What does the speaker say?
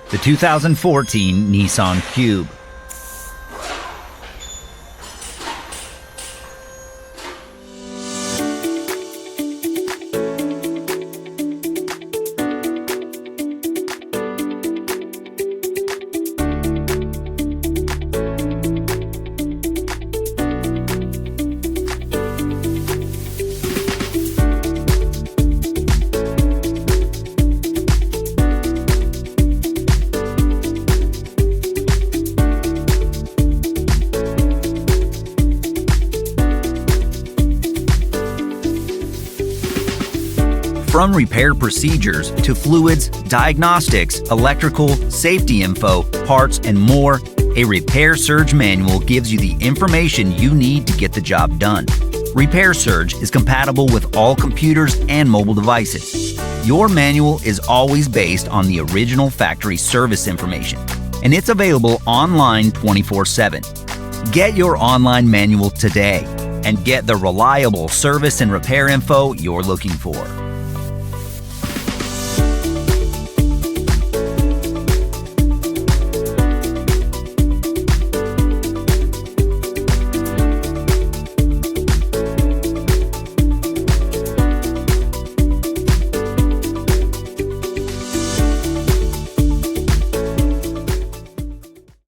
the 2014 Nissan Cube. From repair procedures to fluids, diagnostics, electrical, safety info, parts, and more, a Repair Surge manual gives you the information you need to get the job done. Repair Surge is compatible with all computers and mobile devices. Your manual is always based on the original factory service information, and it's available online 24/7. Get your online manual today and get the reliable service and repair info you're looking for.